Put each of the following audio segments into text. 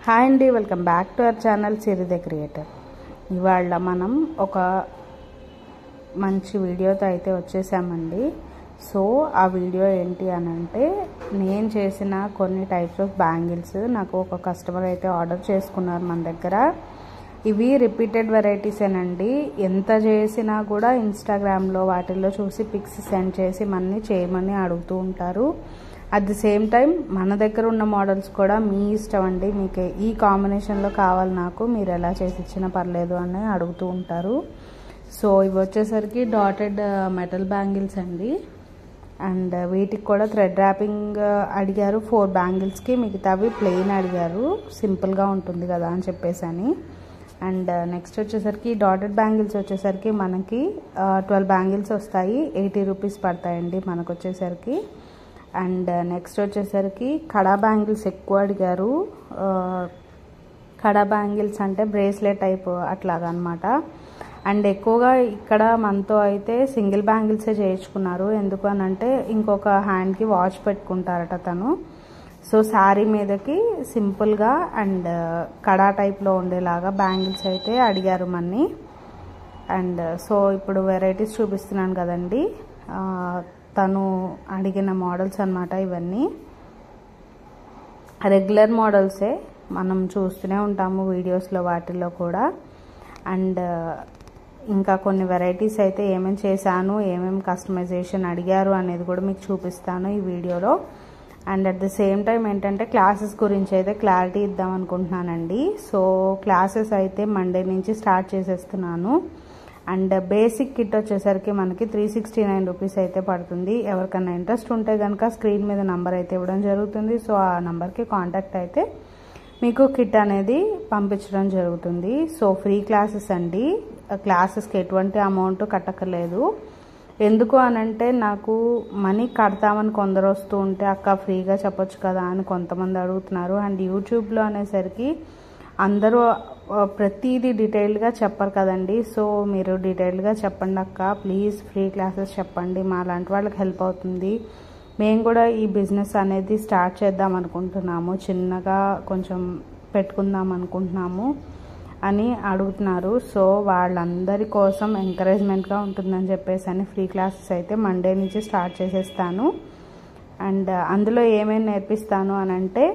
Hi అండి, welcome back to our channel Siri the creator. ఇవాళ మనం ఒక మంచి వీడియోతో అయితే వచ్చేసామండి. సో ఆ వీడియో ఏంటి అని అంటే, నేను చేసిన కొన్ని టైప్స్ ఆఫ్ బ్యాంగిల్స్ నాకు ఒక కస్టమర్ అయితే ఆర్డర్ చేసుకున్నారు మన దగ్గర. ఇవి రిపీటెడ్ వెరైటీసేనండి. ఎంత చేసినా కూడా ఇన్స్టాగ్రామ్లో వాటిల్లో చూసి పిక్స్ సెండ్ చేసి మనీ చేయమని అడుగుతూ ఉంటారు. అట్ ది సేమ్ టైం మన దగ్గర ఉన్న మోడల్స్ కూడా మీ ఇష్టం అండి, మీకు ఈ కాంబినేషన్లో కావాలి, నాకు మీరు ఎలా చేసి ఇచ్చినా పర్లేదు అని అడుగుతూ ఉంటారు. సో ఇవి వచ్చేసరికి డాటెడ్ మెటల్ బ్యాంగిల్స్ అండి. అండ్ వీటికి కూడా థ్రెడ్ ర్యాపింగ్ అడిగారు 4 బ్యాంగిల్స్కి, మిగతావి ప్లెయిన్ అడిగారు, సింపుల్గా ఉంటుంది కదా అని చెప్పేసి అని. అండ్ నెక్స్ట్ వచ్చేసరికి డాటెడ్ బ్యాంగిల్స్ వచ్చేసరికి మనకి 12 బ్యాంగిల్స్ వస్తాయి, 80 రూపీస్ పడతాయండి మనకు వచ్చేసరికి. అండ్ నెక్స్ట్ వచ్చేసరికి కడా బ్యాంగిల్స్ ఎక్కువ అడిగారు. కడా బ్యాంగిల్స్ అంటే బ్రేస్లెట్ టైప్ అట్లాగా అనమాట. అండ్ ఎక్కువగా ఇక్కడ మనతో అయితే సింగిల్ బ్యాంగిల్సే చేయించుకున్నారు. ఎందుకు అని అంటే ఇంకొక హ్యాండ్కి వాచ్ పెట్టుకుంటారట తను. సో శారీ మీదకి సింపుల్గా అండ్ కడా టైప్లో ఉండేలాగా బ్యాంగిల్స్ అయితే అడిగారు మన్ని. అండ్ సో ఇప్పుడు వెరైటీస్ చూపిస్తున్నాను కదండి, తను అడిగిన మోడల్స్ అన్నమాట. ఇవన్నీ రెగ్యులర్ మోడల్సే, మనం చూస్తూనే ఉంటాము వీడియోస్లో వాటిల్లో కూడా. అండ్ ఇంకా కొన్ని వెరైటీస్ అయితే ఏమేమి చేశాను, ఏమేమి కస్టమైజేషన్ అడిగారు అనేది కూడా మీకు చూపిస్తాను ఈ వీడియోలో. And at the same time ఏంటంటే క్లాసెస్ గురించి అయితే క్లారిటీ ఇద్దాం అనుకుంటున్నానండి. సో క్లాసెస్ అయితే మండే నుంచి స్టార్ట్ చేసేస్తున్నాను. అండ్ బేసిక్ కిట్ వచ్చేసరికి మనకి 369 రూపీస్ అయితే పడుతుంది. ఎవరికైనా ఇంట్రెస్ట్ ఉంటే కనుక స్క్రీన్ మీద నంబర్ అయితే ఇవ్వడం జరుగుతుంది. సో ఆ నంబర్కి కాంటాక్ట్ అయితే మీకు కిట్ అనేది పంపించడం జరుగుతుంది. సో ఫ్రీ క్లాసెస్ అండి, క్లాసెస్కి ఎటువంటి అమౌంట్ కట్టక్కర్లేదు. ఎందుకు అనంటే నాకు మనీ కడతామని కొందరు వస్తూ ఉంటే అక్క ఫ్రీగా చెప్పొచ్చు కదా అని కొంతమంది అడుగుతున్నారు. అండ్ యూట్యూబ్లో అనేసరికి అందరూ ప్రతిదీ డీటెయిల్డ్గా చెప్పరు కదండి. సో మీరు డీటెయిల్డ్గా చెప్పండి అక్క, ప్లీజ్ ఫ్రీ క్లాసెస్ చెప్పండి, మా లాంటి వాళ్ళకి హెల్ప్ అవుతుంది. మేము కూడా ఈ బిజినెస్ అనేది స్టార్ట్ చేద్దాం అనుకుంటున్నాము, చిన్నగా కొంచెం పెట్టుకుందాం అనుకుంటున్నాము అని అడుగుతున్నారు. సో వాళ్ళందరి కోసం ఎంకరేజ్మెంట్గా ఉంటుందని చెప్పేసి అని ఫ్రీ క్లాసెస్ అయితే మండే నుంచి స్టార్ట్ చేసేస్తాను. అండ్ అందులో ఏమేమి నేర్పిస్తాను అని అంటే,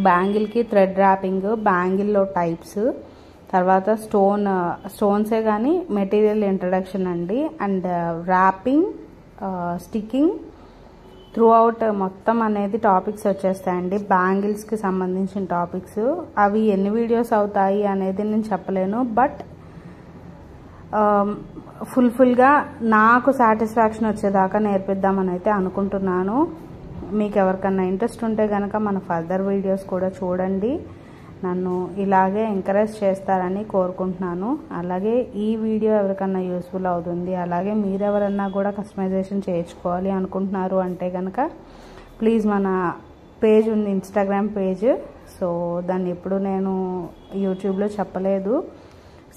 బ్యాంగిల్కి థ్రెడ్ ర్యాపింగ్, బ్యాంగిల్లో టైప్స్, తర్వాత స్టోన్సే కానీ మెటీరియల్ ఇంట్రడక్షన్ అండి. And wrapping, sticking throughout మొత్తం అనేది టాపిక్స్ వచ్చేస్తాయండి, బ్యాంగిల్స్కి సంబంధించిన టాపిక్స్. అవి ఎన్ని వీడియోస్ అవుతాయి అనేది నేను చెప్పలేను, బట్ ఫుల్గా నాకు సాటిస్ఫాక్షన్ వచ్చేదాకా నేర్పిద్దామని అయితే అనుకుంటున్నాను. మీకు ఎవరికన్నా ఇంట్రెస్ట్ ఉంటే కనుక మన ఫర్దర్ వీడియోస్ కూడా చూడండి, నన్ను ఇలాగే ఎంకరేజ్ చేస్తారని కోరుకుంటున్నాను. అలాగే ఈ వీడియో ఎవరికన్నా యూస్ఫుల్ అవుతుంది, అలాగే మీరెవరన్నా కూడా కస్టమైజేషన్ చేయించుకోవాలి అనుకుంటున్నారు అంటే కనుక ప్లీజ్ మన పేజ్ ఉంది, ఇన్స్టాగ్రామ్ పేజ్. సో దాన్ని ఎప్పుడు నేను యూట్యూబ్లో చెప్పలేదు.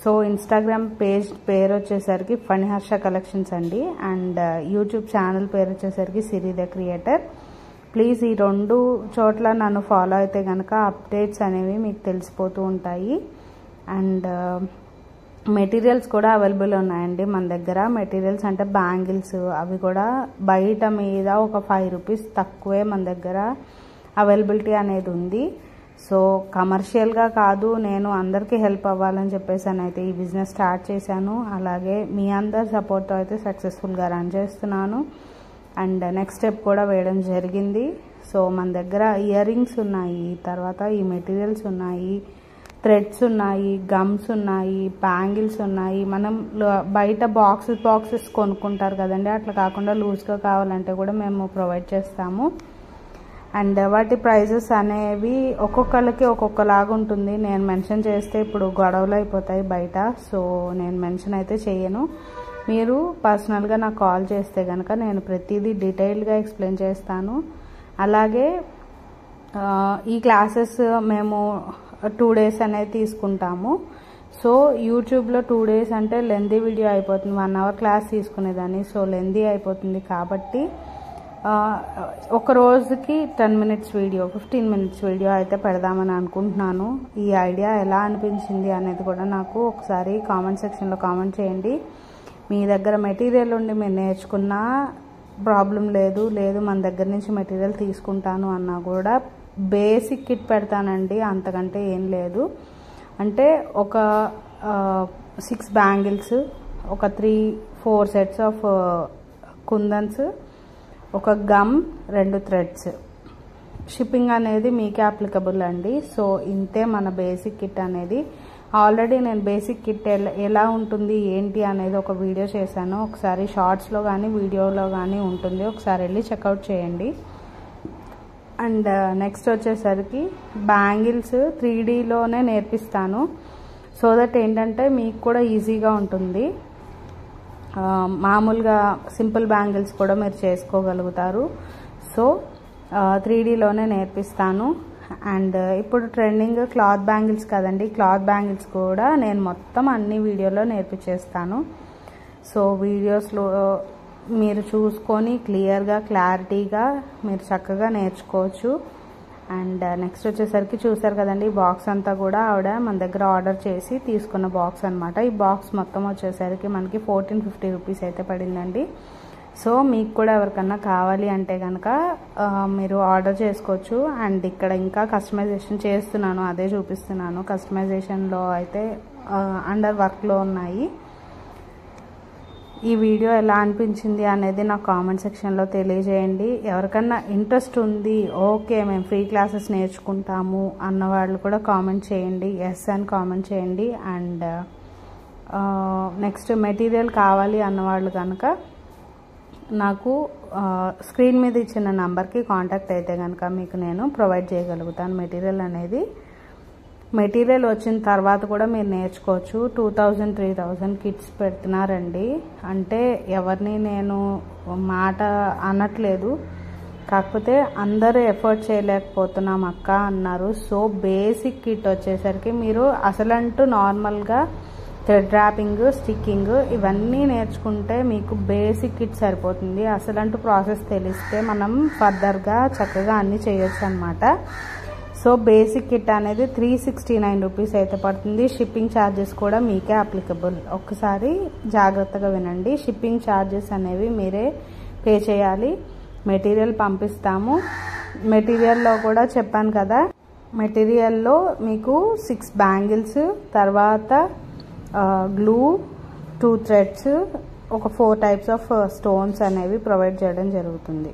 సో ఇన్స్టాగ్రామ్ పేజ్ పేరు వచ్చేసరికి ఫణిహర్ష కలెక్షన్స్ అండి. అండ్ యూట్యూబ్ ఛానల్ పేరు వచ్చేసరికి సిరి ద క్రియేటర్. ప్లీజ్ ఈ 2 చోట్ల నన్ను ఫాలో అయితే కనుక అప్డేట్స్ అనేవి మీకు తెలిసిపోతూ ఉంటాయి. అండ్ మెటీరియల్స్ కూడా అవైలబుల్ ఉన్నాయండి మన దగ్గర. మెటీరియల్స్ అంటే బ్యాంగిల్స్, అవి కూడా బయట మీద ఒక 5 రూపీస్ తక్కువే మన దగ్గర అవైలబిలిటీ అనేది ఉంది. సో కమర్షియల్గా కాదు, నేను అందరికీ హెల్ప్ అవ్వాలని చెప్పేసి అని అయితే ఈ బిజినెస్ స్టార్ట్ చేశాను. అలాగే మీ అందరి సపోర్ట్తో అయితే సక్సెస్ఫుల్గా రన్ చేస్తున్నాను. అండ్ నెక్స్ట్ స్టెప్ కూడా వేయడం జరిగింది. సో మన దగ్గర ఇయర్ రింగ్స్ ఉన్నాయి, తర్వాత ఈ మెటీరియల్స్ ఉన్నాయి, థ్రెడ్స్ ఉన్నాయి, గమ్స్ ఉన్నాయి, బ్యాంగిల్స్ ఉన్నాయి. మనం బయట బాక్సెస్ కొనుక్కుంటారు కదండి, అట్లా కాకుండా లూజ్గా కావాలంటే కూడా మేము ప్రొవైడ్ చేస్తాము. అండ్ వాటి ప్రైజెస్ అనేవి ఒక్కొక్కరికి ఒక్కొక్కలాగా ఉంటుంది. నేను మెన్షన్ చేస్తే ఇప్పుడు గొడవలు అయిపోతాయి బయట, సో నేను మెన్షన్ అయితే చేయను. మీరు పర్సనల్గా నాకు కాల్ చేస్తే కనుక నేను ప్రతిదీ డీటెయిల్డ్గా ఎక్స్ప్లెయిన్ చేస్తాను. అలాగే ఈ క్లాసెస్ మేము 2 డేస్ అనేది తీసుకుంటాము. సో యూట్యూబ్లో 2 డేస్ అంటే లెందీ వీడియో అయిపోతుంది, 1 అవర్ క్లాస్ తీసుకునేదాన్ని, సో లెందీ అయిపోతుంది. కాబట్టి ఒక రోజుకి 10 మినిట్స్ వీడియో 15 మినిట్స్ వీడియో అయితే పెడదామని అనుకుంటున్నాను. ఈ ఐడియా ఎలా అనిపించింది అనేది కూడా నాకు ఒకసారి కామెంట్ సెక్షన్లో కామెంట్ చేయండి. మీ దగ్గర మెటీరియల్ ఉండి మీరు నేర్చుకున్నా ప్రాబ్లం లేదు, మన దగ్గర నుంచి మెటీరియల్ తీసుకుంటాను అన్నా కూడా బేసిక్ కిట్ పెడతానండి, అంతకంటే ఏం లేదు. అంటే ఒక 6 బ్యాంగిల్స్, ఒక 3-4 సెట్స్ ఆఫ్ కుందన్స్, ఒక గమ్, 2 థ్రెడ్స్. షిప్పింగ్ అనేది మీకే అప్లికబుల్ అండి. సో ఇంతే మన బేసిక్ కిట్ అనేది. ఆల్రెడీ నేను బేసిక్ కిట్ ఎలా ఉంటుంది ఏంటి అనేది ఒక వీడియో చేశాను. ఒకసారి షార్ట్స్లో కానీ వీడియోలో కానీ ఉంటుంది, ఒకసారి వెళ్ళి చెక్అవుట్ చేయండి. అండ్ నెక్స్ట్ వచ్చేసరికి బ్యాంగిల్స్ 3Dలోనే నేర్పిస్తాను. సో దట్ ఏంటంటే మీకు కూడా ఈజీగా ఉంటుంది. మామూలుగా సింపుల్ బ్యాంగిల్స్ కూడా మీరు చేసుకోగలుగుతారు. సో 3Dలోనే నేర్పిస్తాను. అండ్ ఇప్పుడు ట్రెండింగ్ క్లాత్ బ్యాంగిల్స్ కదండి, క్లాత్ బ్యాంగిల్స్ కూడా నేను మొత్తం అన్ని వీడియోలో నేర్పించేస్తాను. సో వీడియోస్లో మీరు చూసుకొని క్లారిటీగా మీరు చక్కగా నేర్చుకోవచ్చు. అండ్ నెక్స్ట్ వచ్చేసరికి చూసారు కదండి, బాక్స్ అంతా కూడా ఆవిడ మన దగ్గర ఆర్డర్ చేసి తీసుకున్న బాక్స్ అనమాట. ఈ బాక్స్ మొత్తం వచ్చేసరికి మనకి 1450 రూపీస్ అయితే పడిందండి. సో మీకు కూడా ఎవరికన్నా కావాలి అంటే కనుక మీరు ఆర్డర్ చేసుకోవచ్చు. అండ్ ఇక్కడ ఇంకా కస్టమైజేషన్ చేస్తున్నాను, అదే చూపిస్తున్నాను. కస్టమైజేషన్లో అయితే అండర్ వర్క్లో ఉన్నాయి. ఈ వీడియో ఎలా అనిపించింది అనేది నాకు కామెంట్ సెక్షన్లో తెలియజేయండి. ఎవరికన్నా ఇంట్రెస్ట్ ఉంది, ఓకే మేము ఫ్రీ క్లాసెస్ నేర్చుకుంటాము అన్నవాళ్ళు కూడా కామెంట్ చేయండి, ఎస్ అని కామెంట్ చేయండి. అండ్ నెక్స్ట్ మెటీరియల్ కావాలి అన్నవాళ్ళు కనుక నాకు స్క్రీన్ మీద ఇచ్చిన నంబర్కి కాంటాక్ట్ అయితే కనుక మీకు నేను ప్రొవైడ్ చేయగలుగుతాను మెటీరియల్ అనేది. మెటీరియల్ వచ్చిన తర్వాత కూడా మీరు నేర్చుకోవచ్చు. 2000-3000 కిట్స్ పెడుతున్నారండి. అంటే ఎవరిని నేను మాట అనట్లేదు, కాకపోతే అందరూ ఎఫర్ట్ చేయలేకపోతున్నాం అక్క అన్నారు. సో బేసిక్ కిట్ వచ్చేసరికి మీరు అసలంటూ నార్మల్గా థ్రెడ్ ర్యాపింగ్, స్టిక్కింగ్ ఇవన్నీ నేర్చుకుంటే మీకు బేసిక్ కిట్ సరిపోతుంది. అసలంటూ ప్రాసెస్ తెలిస్తే మనం ఫర్దర్గా చక్కగా అన్నీ చేయొచ్చు అనమాట. సో బేసిక్ కిట్ అనేది 369 రూపీస్ అయితే పడుతుంది. షిప్పింగ్ ఛార్జెస్ కూడా మీకే అప్లికబుల్. ఒక్కసారి జాగ్రత్తగా వినండి, షిప్పింగ్ ఛార్జెస్ అనేవి మీరే పే చేయాలి. మెటీరియల్ పంపిస్తాము. మెటీరియల్లో కూడా చెప్పాను కదా, మెటీరియల్లో మీకు 6 బ్యాంగిల్స్, తర్వాత గ్లూ, 2 థ్రెడ్స్, ఒక 4 టైప్స్ ఆఫ్ స్టోన్స్ అనేవి ప్రొవైడ్ చేయడం జరుగుతుంది.